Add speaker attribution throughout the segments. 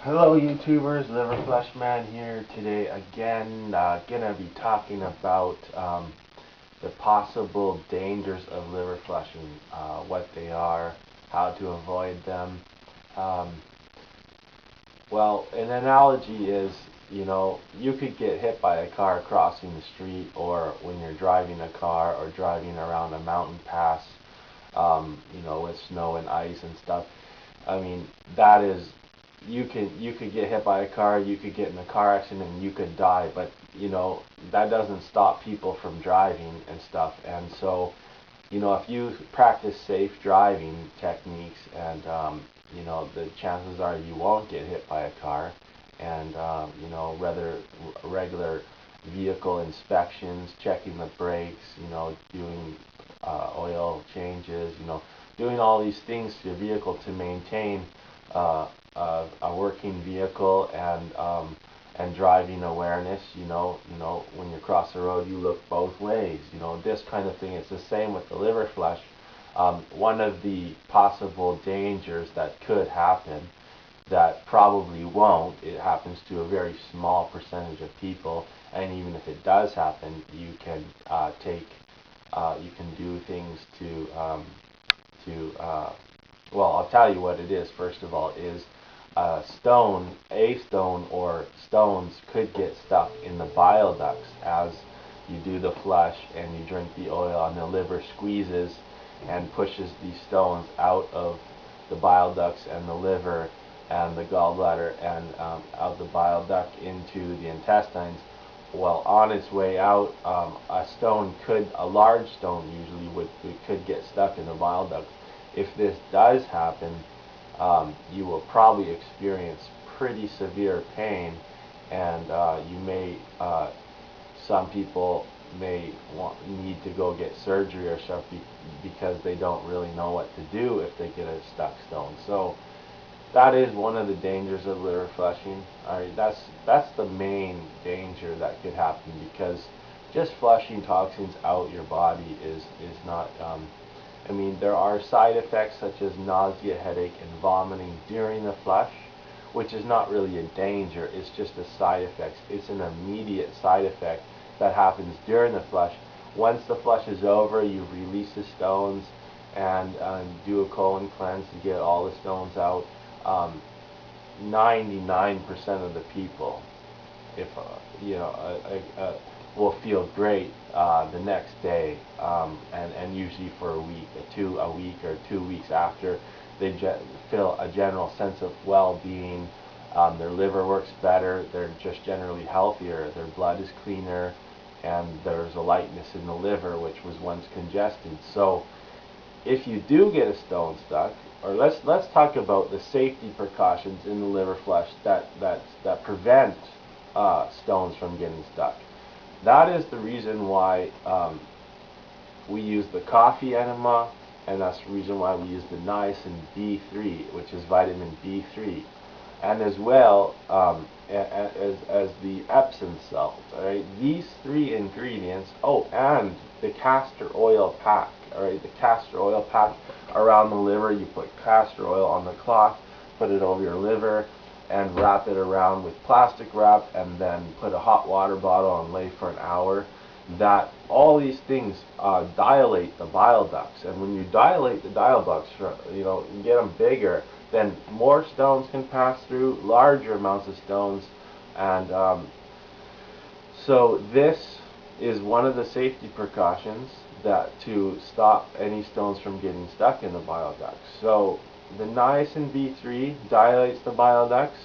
Speaker 1: Hello YouTubers, Liver Flesh Man here today again. Gonna be talking about the possible dangers of liver flushing, what they are, how to avoid them. Um, well, an analogy is, you could get hit by a car crossing the street, or when you're driving a car or driving around a mountain pass, with snow and ice and stuff. I mean, that is, you could get hit by a car, you could get in a car accident, and you could die. But that doesn't stop people from driving and stuff. And so, if you practice safe driving techniques, and the chances are you won't get hit by a car, and rather regular vehicle inspections, checking the brakes, doing oil changes, doing all these things to your vehicle to maintain a working vehicle, and driving awareness. When you cross the road, you look both ways. This kind of thing. It's the same with the liver flush. One of the possible dangers that could happen, that probably won't, it happens to a very small percentage of people, and even if it does happen, you can you can do things to well, I'll tell you what it is. First of all, is a stone or stones could get stuck in the bile ducts as you do the flush and you drink the oil, and the liver squeezes and pushes these stones out of the bile ducts and the liver and the gallbladder, and out the bile duct into the intestines. Well, on its way out, a large stone usually could get stuck in the bile duct. If this does happen, you will probably experience pretty severe pain, and some people may need to go get surgery or something, because they don't really know what to do if they get a stuck stone. So that is one of the dangers of liver flushing. All right, that's the main danger that could happen, because just flushing toxins out your body is not. I mean, there are side effects such as nausea, headache, and vomiting during the flush, which is not really a danger. It's just a side effect. It's an immediate side effect that happens during the flush. Once the flush is over, you release the stones and do a colon cleanse to get all the stones out. 99% of the people, if will feel great the next day, and usually for a week or 2 weeks after, they feel a general sense of well-being. Their liver works better, they're just generally healthier, their blood is cleaner, and there's a lightness in the liver which was once congested. So if you do get a stone stuck, or let's talk about the safety precautions in the liver flush that prevent stones from getting stuck. That is the reason why we use the coffee enema, and that's the reason why we use the niacin B3, which is vitamin B3, and as well as the Epsom salt. All right, these three ingredients. Oh, and the castor oil pack. All right, the castor oil pack around the liver. You put castor oil on the cloth, put it over your liver, and wrap it around with plastic wrap, and then put a hot water bottle and lay for an hour. That all these things dilate the bile ducts, and when you dilate the bile ducts, you get them bigger, then more stones can pass through, larger amounts of stones, and so this is one of the safety precautions that to stop any stones from getting stuck in the bile ducts. So the niacin B3 dilates the bile ducts.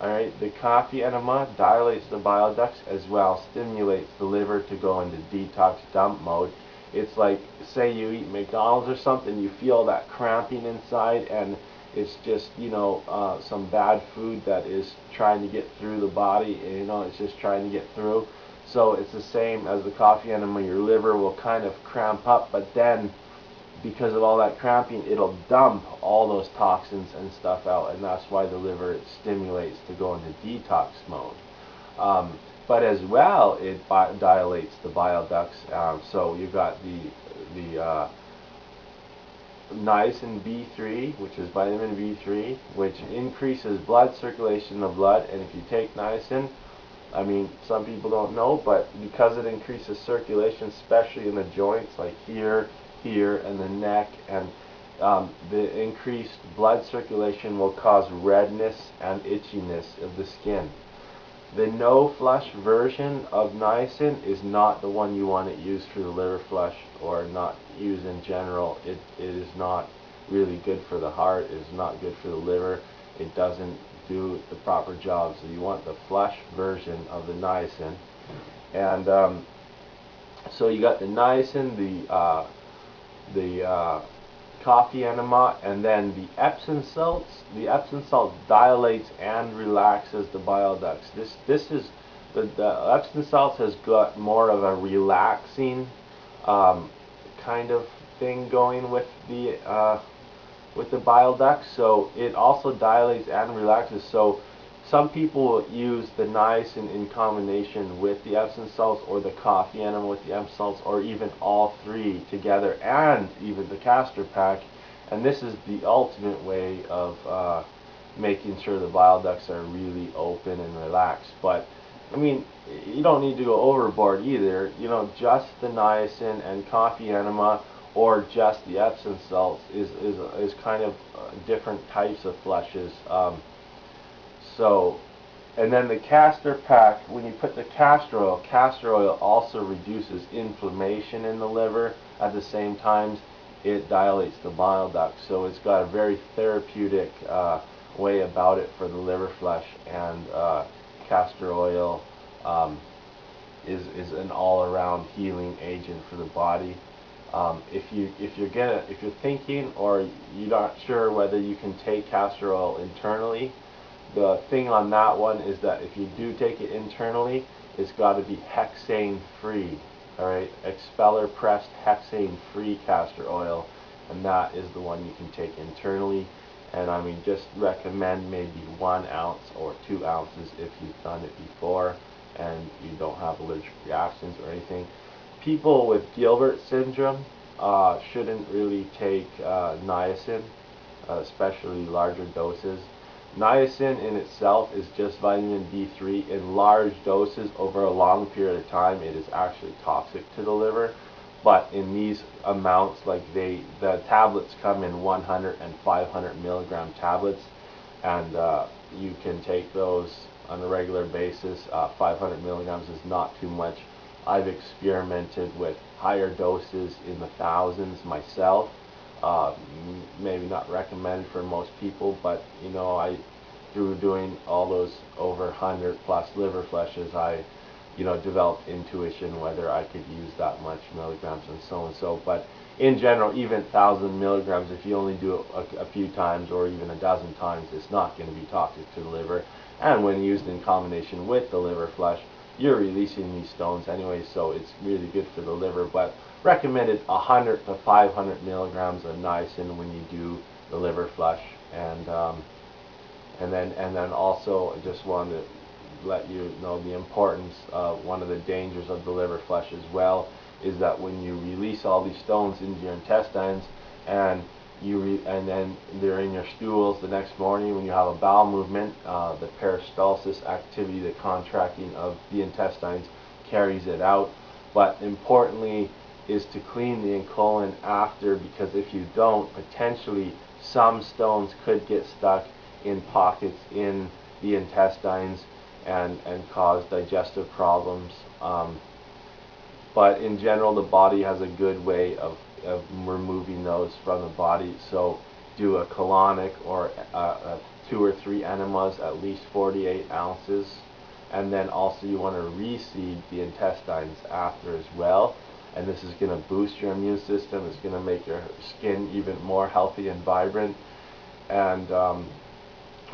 Speaker 1: Alright, the coffee enema dilates the bile ducts as well, stimulates the liver to go into detox dump mode. It's like, say you eat McDonald's or something, you feel that cramping inside, and it's just, some bad food that is trying to get through the body, it's just trying to get through. So it's the same as the coffee enema. Your liver will kind of cramp up, but then because of all that cramping, it'll dump all those toxins and stuff out, and that's why the liver stimulates to go into detox mode. But as well, it dilates the bile ducts. So you've got the niacin B3, which is vitamin B3, which increases blood circulation in the blood. And if you take niacin, I mean, some people don't know, but because it increases circulation, especially in the joints, like here, and the neck, and the increased blood circulation will cause redness and itchiness of the skin. The no flush version of niacin is not the one you want to use for the liver flush, or not use in general. It is not really good for the heart. It is not good for the liver. It doesn't do the proper job. So you want the flush version of the niacin. And so you got the niacin, the coffee enema, and then the Epsom salts. The Epsom salt dilates and relaxes the bile ducts. This is the Epsom salts has got more of a relaxing kind of thing going with the bile ducts. So it also dilates and relaxes. So some people use the niacin in combination with the Epsom salts, or the coffee enema with the Epsom salts, or even all three together, and even the castor pack. And this is the ultimate way of making sure the bile ducts are really open and relaxed. But I mean, you don't need to go overboard either. You know, just the niacin and coffee enema, or just the Epsom salts is kind of different types of flushes. So, and then the castor pack, when you put the castor oil also reduces inflammation in the liver. At the same time, it dilates the bile duct. So it's got a very therapeutic way about it for the liver flush. And castor oil is an all-around healing agent for the body. If you're thinking, or you're not sure whether you can take castor oil internally, the thing on that one is that if you do take it internally, it's got to be hexane free. Alright, expeller pressed hexane free castor oil, and that is the one you can take internally. And I mean, just recommend maybe 1 ounce or 2 ounces if you've done it before and you don't have allergic reactions or anything. People with Gilbert syndrome shouldn't really take niacin, especially larger doses. Niacin in itself is just vitamin D3. In large doses over a long period of time, it is actually toxic to the liver. But in these amounts, like the tablets come in 100 and 500 milligram tablets, and you can take those on a regular basis. 500 milligrams is not too much. I've experimented with higher doses in the thousands myself. Maybe not recommended for most people, but you know, through doing all those over 100 plus liver flushes, I developed intuition whether I could use that much milligrams and so and so. But in general, even 1,000 milligrams, if you only do it a few times or even a dozen times, it's not going to be toxic to the liver. And when used in combination with the liver flush, you're releasing these stones anyway, so it's really good for the liver. But recommended 100 to 500 milligrams of niacin when you do the liver flush. And then also, I just wanted to let you know the importance of one of the dangers of the liver flush as well, is that when you release all these stones into your intestines, and then they're in your stools the next morning when you have a bowel movement, the peristalsis activity, the contracting of the intestines, carries it out. But importantly is to clean the colon after, because if you don't, potentially some stones could get stuck in pockets in the intestines and cause digestive problems. But in general, the body has a good way of removing those from the body. So do a colonic or 2 or 3 enemas, at least 48 ounces. And then also you want to reseed the intestines after as well. And this is going to boost your immune system. It's going to make your skin even more healthy and vibrant. And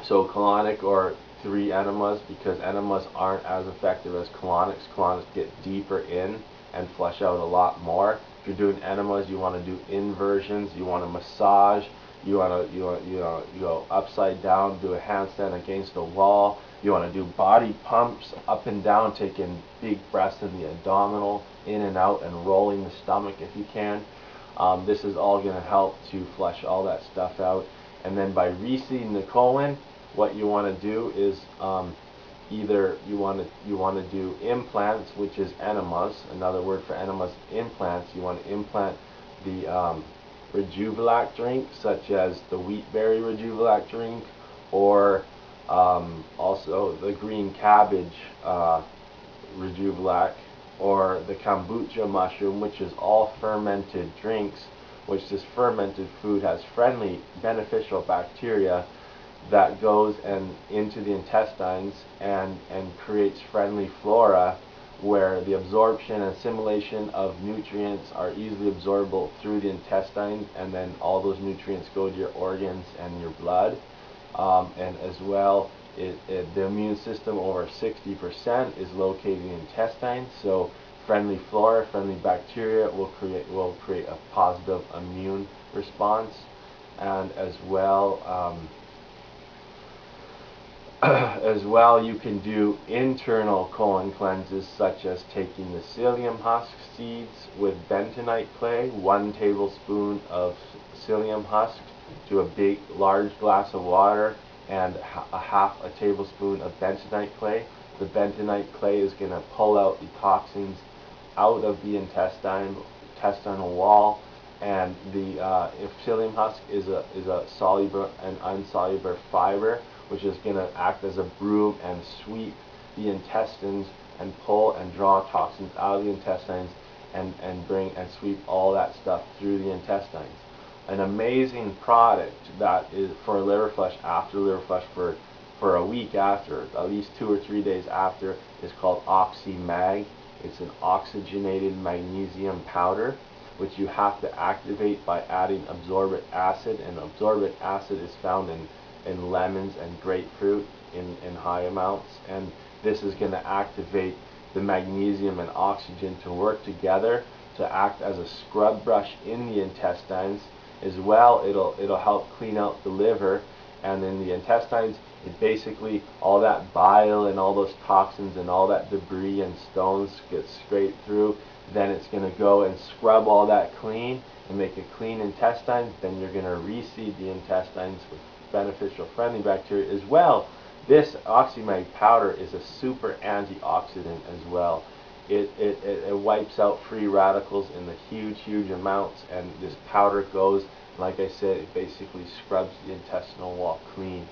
Speaker 1: so colonic or 3 enemas, because enemas aren't as effective as colonics. Colonics get deeper in and flush out a lot more. If you're doing enemas, you want to do inversions. You want to massage. You want to you go upside down, do a handstand against a wall. You want to do body pumps up and down, taking big breaths in the abdominal, in and out, and rolling the stomach if you can. This is all going to help to flush all that stuff out. And then by reseeding the colon, what you want to do is either you want to do implants, which is enemas. Another word for enemas, implants. You want to implant the Rejuvelac drink, such as the wheatberry Rejuvelac drink, or also the green cabbage Rejuvelac, or the kombucha mushroom, which is all fermented drinks, which this fermented food has friendly, beneficial bacteria that goes into the intestines and creates friendly flora, where the absorption and assimilation of nutrients are easily absorbable through the intestines, and then all those nutrients go to your organs and your blood. And as well, the immune system, over 60%, is located in the intestines. So friendly flora, friendly bacteria will create a positive immune response. And as well, you can do internal colon cleanses, such as taking the psyllium husk seeds with bentonite clay, 1 tablespoon of psyllium husk to a large glass of water, and half a tablespoon of bentonite clay. The bentonite clay is going to pull out the toxins out of the intestinal wall, and the psyllium husk is a soluble and insoluble fiber, which is going to act as a broom and sweep the intestines and pull and draw toxins out of the intestines, and sweep all that stuff through the intestines. An amazing product that is for liver flush, after liver flush, for a week after, at least 2 or 3 days after, is called OxyMag. It's an oxygenated magnesium powder, which you have to activate by adding absorbent acid, and absorbent acid is found in lemons and grapefruit in high amounts, and this is going to activate the magnesium and oxygen to work together to act as a scrub brush in the intestines. As well, it'll help clean out the liver, and in the intestines, it basically, all that bile and all those toxins and all that debris and stones get scraped through. Then it's going to go and scrub all that clean and make a clean intestines. Then you're going to reseed the intestines with beneficial friendly bacteria as well. This OxyMag powder is a super antioxidant as well. It wipes out free radicals in the huge amounts, and this powder goes, like I said, it basically scrubs the intestinal wall clean.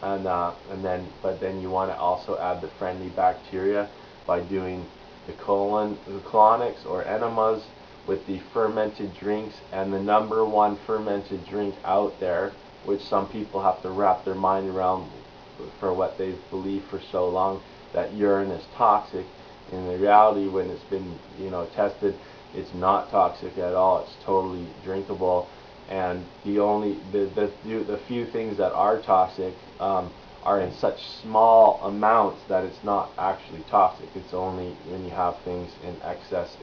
Speaker 1: But then you want to also add the friendly bacteria by doing the colonics or enemas with the fermented drinks. And the #1 fermented drink out there, which some people have to wrap their mind around for what they've believed for so long, that urine is toxic. In the reality, when it's been tested, it's not toxic at all. It's totally drinkable, and the few things that are toxic are in such small amounts that it's not actually toxic. It's only when you have things in excess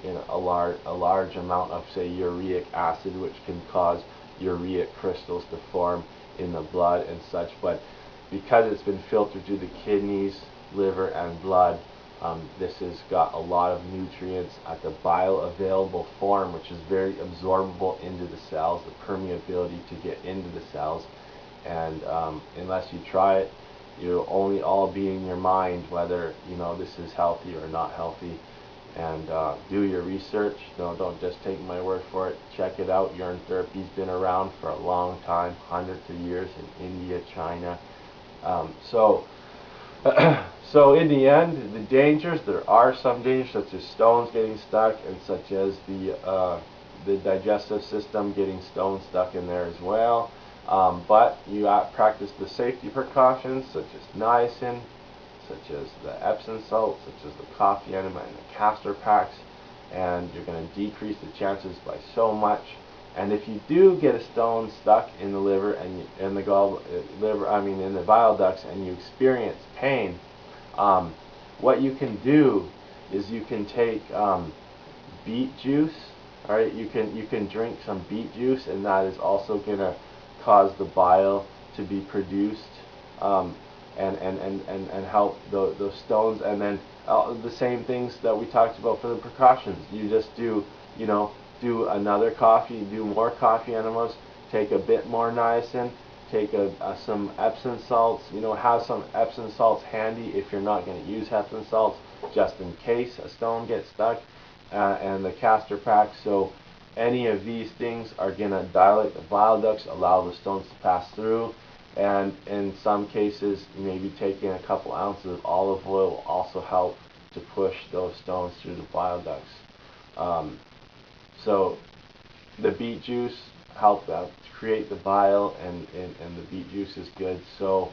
Speaker 1: in a large amount of, say, uric acid, which can cause urea crystals to form in the blood and such. But because it's been filtered through the kidneys, liver, and blood, this has got a lot of nutrients at the bioavailable form, which is very absorbable into the cells, the permeability to get into the cells. And unless you try it, you'll only all be in your mind whether this is healthy or not healthy. And do your research. Don't just take my word for it. Check it out. Urine therapy's been around for a long time, hundreds of years, in India, China. So in the end, the dangers, there are some dangers, such as stones getting stuck, and such as the digestive system getting stones stuck in there as well. But you practice the safety precautions, such as niacin, such as the Epsom salt, such as the coffee enema and the castor packs, and you're going to decrease the chances by so much. And if you do get a stone stuck in the liver and in the in the bile ducts, and you experience pain, what you can do is you can take beet juice. All right, you can drink some beet juice, and that is also going to cause the bile to be produced, and help those stones. And then the same things that we talked about for the precautions. You just do do another coffee, do more coffee enemas, take a bit more niacin, take some Epsom salts, have some Epsom salts handy if you're not going to use Epsom salts, just in case a stone gets stuck, and the castor pack. So any of these things are going to dilate the bile ducts, allow the stones to pass through, and in some cases, maybe taking a couple ounces of olive oil will also help to push those stones through the bile ducts. So the beet juice help create the bile, and the beet juice is good. So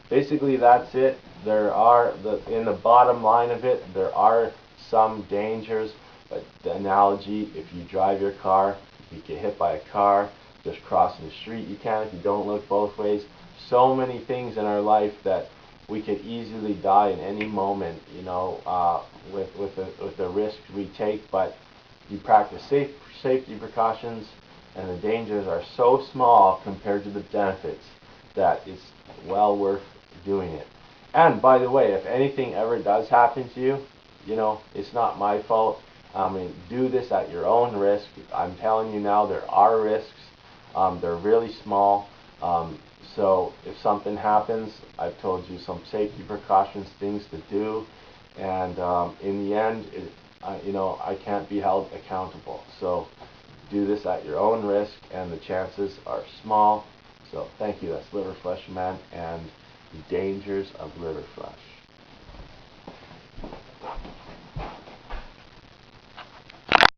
Speaker 1: basically that's it. There are, in the bottom line of it, there are some dangers, but the analogy, if you drive your car, you get hit by a car, just crossing the street you can if you don't look both ways. So many things in our life that we could easily die in any moment, with the risk we take, but you practice safety precautions, and the dangers are so small compared to the benefits that it's well worth doing it. And by the way, if anything ever does happen to you, it's not my fault. I mean, do this at your own risk. I'm telling you now, there are risks. They're really small. So if something happens, I've told you some safety precautions, things to do, and in the end, I can't be held accountable. So do this at your own risk, and the chances are small. So thank you. That's Liver Flesh Man and the dangers of liver flesh.